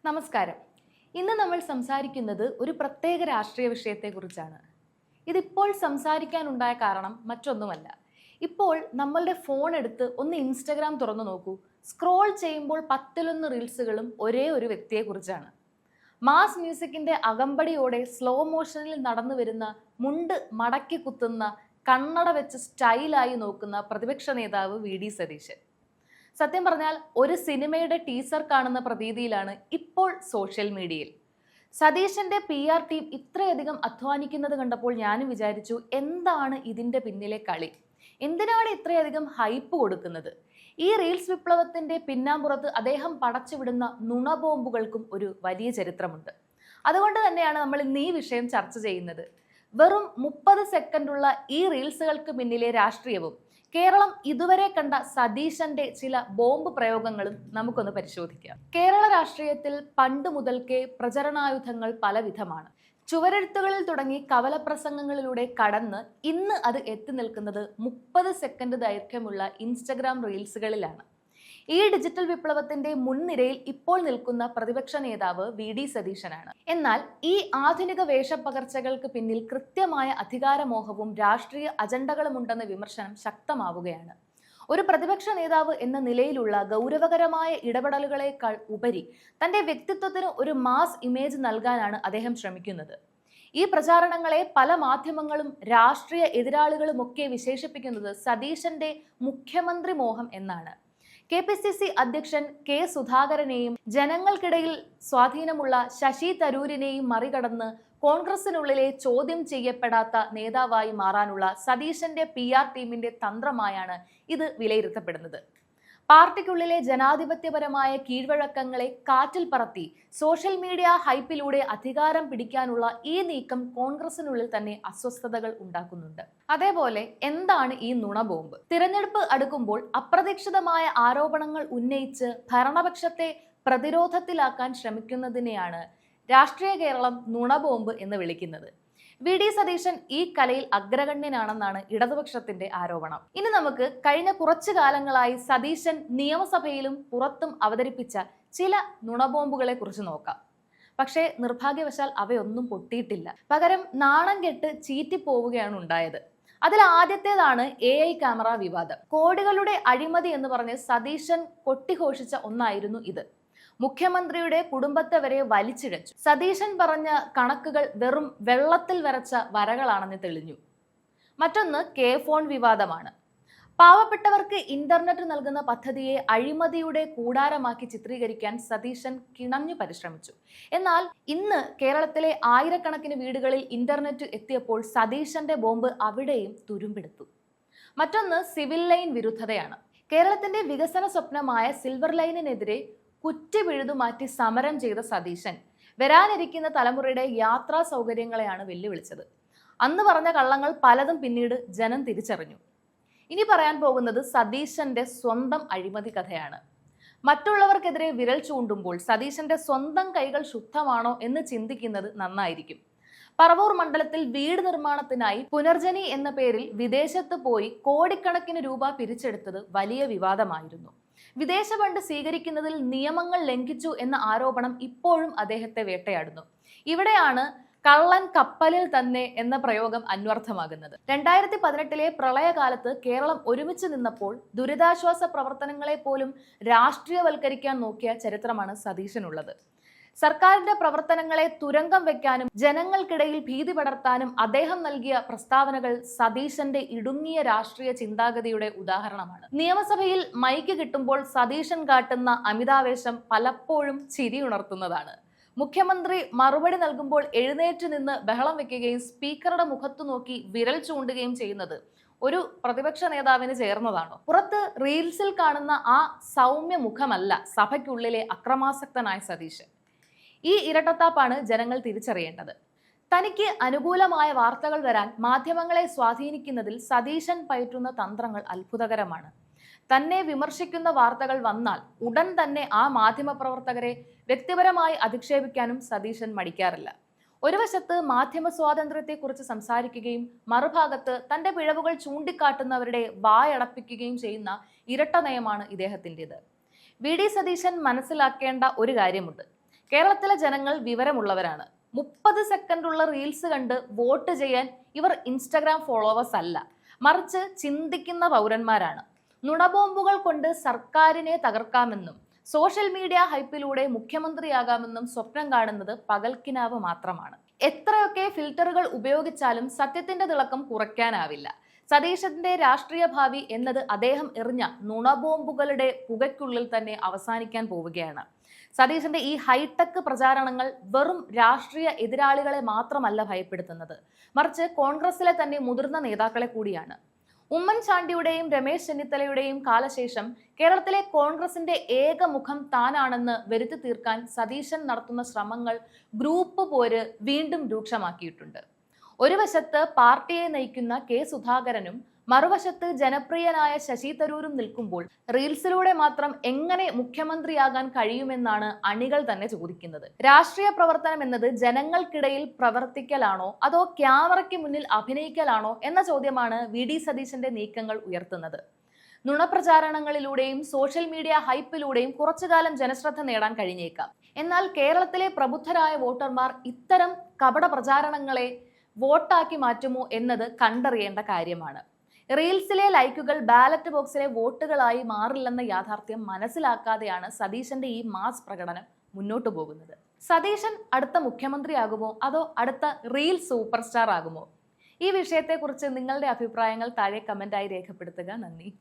നമസ്കാരം. ഇന്ന് നമ്മൾ സംസാരിക്കുന്നത് ഒരു പ്രത്യേക രാഷ്ട്രീയ വിഷയത്തെക്കുറിച്ചാണ്. ഇതിപ്പോൾ സംസാരിക്കാനുണ്ടായ കാരണം മറ്റൊന്നുമല്ല. ഇപ്പോൾ നമ്മളുടെ ഫോൺ എടുത്ത് ഒന്ന് ഇൻസ്റ്റഗ്രാം തുറന്നു നോക്കൂ. സ്ക്രോൾ ചെയ്യുമ്പോൾ 10-1 റീൽസുകളും ഒരേ ഒരു വ്യക്തിയെക്കുറിച്ചാണ്. മാസ് മ്യൂസിക്കിന്റെ അകമ്പടിയോടെ സ്ലോ മോഷനിൽ നടന്നു വരുന്ന, മുണ്ട് മടക്കി കുത്തുന്ന, കണ്ണട വെച്ച് സ്റ്റൈലായി നോക്കുന്ന പ്രതിപക്ഷ നേതാവ് വി.ഡി. സതീശൻ. സത്യം പറഞ്ഞാൽ ഒരു സിനിമയുടെ ടീസർ കാണുന്ന പ്രതീതിയിലാണ് ഇപ്പോൾ സോഷ്യൽ മീഡിയയിൽ. സതീശന്റെ PR ടീം ഇത്രയധികം അധ്വാനിക്കുന്നത് കണ്ടപ്പോൾ ഞാനും വിചാരിച്ചു, എന്താണ് ഇതിന്റെ പിന്നിലെ കളി? എന്തിനാണ് ഇത്രയധികം ഹൈപ്പ് കൊടുക്കുന്നത്? ഈ റീൽസ് വിപ്ലവത്തിന്റെ പിന്നാമ്പുറത്ത് അദ്ദേഹം പടച്ചുവിടുന്ന നുണബോംബുകൾക്കും ഒരു വലിയ ചരിത്രമുണ്ട്. അതുകൊണ്ട് തന്നെയാണ് നമ്മൾ ഇന്ന് ഈ വിഷയം ചർച്ച ചെയ്യുന്നത്. വെറും 30 സെക്കൻഡുള്ള ഈ റീൽസുകൾക്ക് പിന്നിലെ രാഷ്ട്രീയവും കേരളം ഇതുവരെ കണ്ട സതീശന്റെ ചില ബോംബ് പ്രയോഗങ്ങളും നമുക്കൊന്ന് പരിശോധിക്കാം. കേരള രാഷ്ട്രീയത്തിൽ പണ്ട് മുതൽക്കേ പ്രചരണായുധങ്ങൾ പലവിധമാണ്. ചുവരെഴുത്തുകളിൽ തുടങ്ങി കവലപ്രസംഗങ്ങളിലൂടെ കടന്ന് ഇന്ന് അത് എത്തി നിൽക്കുന്നത് 30 സെക്കൻഡ് ദൈർഘ്യമുള്ള ഇൻസ്റ്റഗ്രാം റീൽസുകളിലാണ്. ഈ ഡിജിറ്റൽ വിപ്ലവത്തിന്റെ മുൻനിരയിൽ ഇപ്പോൾ നിൽക്കുന്ന പ്രതിപക്ഷ നേതാവ് വി.ഡി. സതീശനാണ്. എന്നാൽ ഈ ആധുനിക വേഷപ്പകർച്ചകൾക്ക് പിന്നിൽ കൃത്യമായ അധികാരമോഹവും രാഷ്ട്രീയ അജണ്ടകളുമുണ്ടെന്ന വിമർശനം ശക്തമാവുകയാണ്. ഒരു പ്രതിപക്ഷ നേതാവ് എന്ന നിലയിലുള്ള ഗൗരവകരമായ ഇടപെടലുകളേക്കാൾ ഉപരി തന്റെ വ്യക്തിത്വത്തിന് ഒരു മാസ് ഇമേജ് നൽകാനാണ് അദ്ദേഹം ശ്രമിക്കുന്നത്. ഈ പ്രചാരണങ്ങളെ പല മാധ്യമങ്ങളും രാഷ്ട്രീയ എതിരാളികളുമൊക്കെ വിശേഷിപ്പിക്കുന്നത് സതീശന്റെ മുഖ്യമന്ത്രി മോഹം എന്നാണ്. KPCC അധ്യക്ഷൻ K. സുധാകരനെയും ജനങ്ങൾക്കിടയിൽ സ്വാധീനമുള്ള ശശി തരൂരിനെയും മറികടന്ന് കോൺഗ്രസിനുള്ളിലെ ചോദ്യം ചെയ്യപ്പെടാത്ത നേതാവായി മാറാനുള്ള സതീശന്റെ PR ടീമിന്റെ തന്ത്രമായാണ് ഇത് വിലയിരുത്തപ്പെടുന്നത്. പാർട്ടിക്കുള്ളിലെ ജനാധിപത്യപരമായ കീഴ്വഴക്കങ്ങളെ കാറ്റിൽ പറത്തി സോഷ്യൽ മീഡിയ ഹൈപ്പിലൂടെ അധികാരം പിടിക്കാനുള്ള ഈ നീക്കം കോൺഗ്രസിനുള്ളിൽ തന്നെ അസ്വസ്ഥതകൾ ഉണ്ടാക്കുന്നുണ്ട്. അതേപോലെ എന്താണ് ഈ നുണബോംബ്? തിരഞ്ഞെടുപ്പ് അടുക്കുമ്പോൾ അപ്രതീക്ഷിതമായ ആരോപണങ്ങൾ ഉന്നയിച്ച് ഭരണപക്ഷത്തെ പ്രതിരോധത്തിലാക്കാൻ ശ്രമിക്കുന്നതിനെയാണ് രാഷ്ട്രീയ കേരളം നുണബോംബ് എന്ന് വിളിക്കുന്നത്. വി.ഡി. സതീശൻ ഈ കലയിൽ അഗ്രഗണ്യനാണെന്നാണ് ഇടതുപക്ഷത്തിന്റെ ആരോപണം. ഇനി നമുക്ക് കഴിഞ്ഞ കുറച്ചു കാലങ്ങളായി സതീശൻ നിയമസഭയിലും പുറത്തും അവതരിപ്പിച്ച ചില നുണബോംബുകളെ കുറിച്ച് നോക്കാം. പക്ഷേ നിർഭാഗ്യവശാൽ അവയൊന്നും പൊട്ടിയിട്ടില്ല. പകരം നാണം കെട്ട് ചീറ്റിപ്പോവുകയാണ് ഉണ്ടായത്. അതിൽ ആദ്യത്തേതാണ് AI ക്യാമറ വിവാദം. കോടികളുടെ അഴിമതി എന്ന് പറഞ്ഞ് സതീശൻ കൊട്ടിഘോഷിച്ച ഒന്നായിരുന്നു ഇത്. മുഖ്യമന്ത്രിയുടെ കുടുംബത്തെ വരെ വലിച്ചിഴച്ചു. സതീശൻ പറഞ്ഞ കണക്കുകൾ വെറും വെള്ളത്തിൽ വരച്ച വരകളാണെന്ന് തെളിഞ്ഞു. മറ്റൊന്ന് K-ഫോൺ വിവാദമാണ്. പാവപ്പെട്ടവർക്ക് ഇന്റർനെറ്റ് നൽകുന്ന പദ്ധതിയെ അഴിമതിയുടെ കൂടാരമാക്കി ചിത്രീകരിക്കാൻ സതീശൻ കിണഞ്ഞു പരിശ്രമിച്ചു. എന്നാൽ ഇന്ന് കേരളത്തിലെ ആയിരക്കണക്കിന് വീടുകളിൽ ഇന്റർനെറ്റ് എത്തിയപ്പോൾ സതീശന്റെ ബോംബ് അവിടെയും തുരുമ്പെടുത്തു. മറ്റൊന്ന് സിവിൽ ലൈൻ വിരുദ്ധതയാണ്. കേരളത്തിന്റെ വികസന സ്വപ്നമായ സിൽവർ ലൈനിനെതിരെ കുറ്റി പിഴുതുമാറ്റി സമരം ചെയ്ത സതീശൻ വരാനിരിക്കുന്ന തലമുറയുടെ യാത്രാ സൗകര്യങ്ങളെയാണ് വെല്ലുവിളിച്ചത്. അന്ന് പറഞ്ഞ കള്ളങ്ങൾ പലതും പിന്നീട് ജനം തിരിച്ചറിഞ്ഞു. ഇനി പറയാൻ പോകുന്നത് സതീശന്റെ സ്വന്തം അഴിമതി കഥയാണ്. മറ്റുള്ളവർക്കെതിരെ വിരൽ ചൂണ്ടുമ്പോൾ സതീശന്റെ സ്വന്തം കൈകൾ ശുദ്ധമാണോ എന്ന് ചിന്തിക്കുന്നത് നന്നായിരിക്കും. പറവൂർ മണ്ഡലത്തിൽ വീട് നിർമ്മാണത്തിനായി പുനർജനി എന്ന പേരിൽ വിദേശത്ത് പോയി കോടിക്കണക്കിന് രൂപ പിരിച്ചെടുത്തത് വലിയ വിവാദമായിരുന്നു. വിദേശ ഫണ്ട് സ്വീകരിക്കുന്നതിൽ നിയമങ്ങൾ ലംഘിച്ചു എന്ന ആരോപണം ഇപ്പോഴും അദ്ദേഹത്തെ വേട്ടയാടുന്നു. ഇവിടെയാണ് കള്ളൻ കപ്പലിൽ തന്നെ എന്ന പ്രയോഗം അന്വർത്ഥമാകുന്നത്. 2018 പ്രളയകാലത്ത് കേരളം ഒരുമിച്ച് നിന്നപ്പോൾ ദുരിതാശ്വാസ പ്രവർത്തനങ്ങളെ പോലും രാഷ്ട്രീയവൽക്കരിക്കാൻ നോക്കിയ ചരിത്രമാണ് സതീശനുള്ളത്. സർക്കാരിന്റെ പ്രവർത്തനങ്ങളെ തുരങ്കം വെക്കാനും ജനങ്ങൾക്കിടയിൽ ഭീതി പടർത്താനും അദ്ദേഹം നൽകിയ പ്രസ്താവനകൾ സതീശന്റെ ഇടുങ്ങിയ രാഷ്ട്രീയ ചിന്താഗതിയുടെ ഉദാഹരണമാണ്. നിയമസഭയിൽ മൈക്ക് കിട്ടുമ്പോൾ സതീശൻ കാട്ടുന്ന അമിതാവേശം പലപ്പോഴും ചിരി ഉണർത്തുന്നതാണ്. മുഖ്യമന്ത്രി മറുപടി നൽകുമ്പോൾ എഴുന്നേറ്റ് നിന്ന് ബഹളം വെക്കുകയും സ്പീക്കറുടെ മുഖത്തു നോക്കി വിരൽ ചൂണ്ടുകയും ചെയ്യുന്നത് ഒരു പ്രതിപക്ഷ നേതാവിന് ചേർന്നതാണോ? പുറത്ത് റീൽസിൽ കാണുന്ന ആ സൗമ്യ മുഖമല്ല സഭയ്ക്കുള്ളിലെ അക്രമാസക്തനായ സതീശൻ. ഈ ഇരട്ടത്താപ്പാണ് ജനങ്ങൾ തിരിച്ചറിയേണ്ടത്. തനിക്ക് അനുകൂലമായ വാർത്തകൾ തരാൻ മാധ്യമങ്ങളെ സ്വാധീനിക്കുന്നതിൽ സതീശൻ പയറ്റുന്ന തന്ത്രങ്ങൾ അത്ഭുതകരമാണ്. തന്നെ വിമർശിക്കുന്ന വാർത്തകൾ വന്നാൽ ഉടൻ തന്നെ ആ മാധ്യമപ്രവർത്തകരെ വ്യക്തിപരമായി അധിക്ഷേപിക്കാനും സതീശൻ മടിക്കാറില്ല. ഒരു വശത്ത് മാധ്യമ സ്വാതന്ത്ര്യത്തെക്കുറിച്ച് സംസാരിക്കുകയും മറുഭാഗത്ത് തന്റെ പിഴവുകൾ ചൂണ്ടിക്കാട്ടുന്നവരുടെ വായടപ്പിക്കുകയും ചെയ്യുന്ന ഇരട്ട നയമാണ് ഇദ്ദേഹത്തിൻ്റെത്. വി.ഡി. സതീശൻ മനസ്സിലാക്കേണ്ട ഒരു കാര്യമുണ്ട്. കേരളത്തിലെ ജനങ്ങൾ വിവരമുള്ളവരാണ്. 30 സെക്കൻഡുള്ള റീൽസ് കണ്ട് വോട്ട് ചെയ്യാൻ ഇവർ ഇൻസ്റ്റഗ്രാം ഫോളോവേഴ്സ് അല്ല, മറിച്ച് ചിന്തിക്കുന്ന പൗരന്മാരാണ്. നുണബോംബുകൾ കൊണ്ട് സർക്കാരിനെ തകർക്കാമെന്നും സോഷ്യൽ മീഡിയ ഹൈപ്പിലൂടെ മുഖ്യമന്ത്രിയാകാമെന്നും സ്വപ്നം കാണുന്നത് പകൽക്കിനാവ് മാത്രമാണ്. എത്രയൊക്കെ ഫിൽറ്ററുകൾ ഉപയോഗിച്ചാലും സത്യത്തിന്റെ തിളക്കം കുറയ്ക്കാനാവില്ല. സതീശന്റെ രാഷ്ട്രീയ ഭാവി എന്നത് അദ്ദേഹം എറിഞ്ഞ നുണബോംബുകളുടെ പുകയ്ക്കുള്ളിൽ തന്നെ അവസാനിക്കാൻ പോവുകയാണ്. സതീശന്റെ ഈ ഹൈടെക് പ്രചാരണങ്ങൾ വെറും രാഷ്ട്രീയ എതിരാളികളെ മാത്രമല്ല ഭയപ്പെടുത്തുന്നത്, മറിച്ച് കോൺഗ്രസിലെ തന്നെ മുതിർന്ന നേതാക്കളെ കൂടിയാണ്. ഉമ്മൻചാണ്ടിയുടെയും രമേശ് ചെന്നിത്തലയുടെയും കാലശേഷം കേരളത്തിലെ കോൺഗ്രസിന്റെ ഏക മുഖം താനാണെന്ന് വരുത്തി തീർക്കാൻ സതീശൻ നടത്തുന്ന ശ്രമങ്ങൾ ഗ്രൂപ്പ് പോര് വീണ്ടും രൂക്ഷമാക്കിയിട്ടുണ്ട്. ഒരു വശത്ത് പാർട്ടിയെ നയിക്കുന്ന കെ സുധാകരനും മറുവശത്ത് ജനപ്രിയനായ ശശി തരൂരും നിൽക്കുമ്പോൾ റീൽസിലൂടെ മാത്രം എങ്ങനെ മുഖ്യമന്ത്രിയാകാൻ കഴിയുമെന്നാണ് അണികൾ തന്നെ ചോദിക്കുന്നത്. രാഷ്ട്രീയ പ്രവർത്തനം എന്നത് ജനങ്ങൾക്കിടയിൽ പ്രവർത്തിക്കലാണോ അതോ ക്യാമറയ്ക്ക് മുന്നിൽ അഭിനയിക്കലാണോ എന്ന ചോദ്യമാണ് വി.ഡി. സതീശന്റെ നീക്കങ്ങൾ ഉയർത്തുന്നത്. നുണപ്രചാരണങ്ങളിലൂടെയും സോഷ്യൽ മീഡിയ ഹൈപ്പിലൂടെയും കുറച്ചുകാലം ജനശ്രദ്ധ നേടാൻ കഴിഞ്ഞേക്കാം. എന്നാൽ കേരളത്തിലെ പ്രബുദ്ധരായ വോട്ടർമാർ ഇത്തരം കപട പ്രചാരണങ്ങളെ വോട്ടാക്കി മാറ്റുമോ എന്നത് കണ്ടറിയേണ്ട കാര്യമാണ്. റീൽസിലെ ലൈക്കുകൾ ബാലറ്റ് ബോക്സിലെ വോട്ടുകളായി മാറില്ലെന്ന യാഥാർത്ഥ്യം മനസ്സിലാക്കാതെയാണ് സതീശന്റെ ഈ മാസ് പ്രകടനം മുന്നോട്ടു പോകുന്നത്. സതീശൻ അടുത്ത മുഖ്യമന്ത്രിയാകുമോ അതോ അടുത്ത റീൽ സൂപ്പർ സ്റ്റാർ ആകുമോ? ഈ വിഷയത്തെക്കുറിച്ച് നിങ്ങളുടെ അഭിപ്രായങ്ങൾ താഴെ കമന്റായി രേഖപ്പെടുത്തുക. നന്ദി.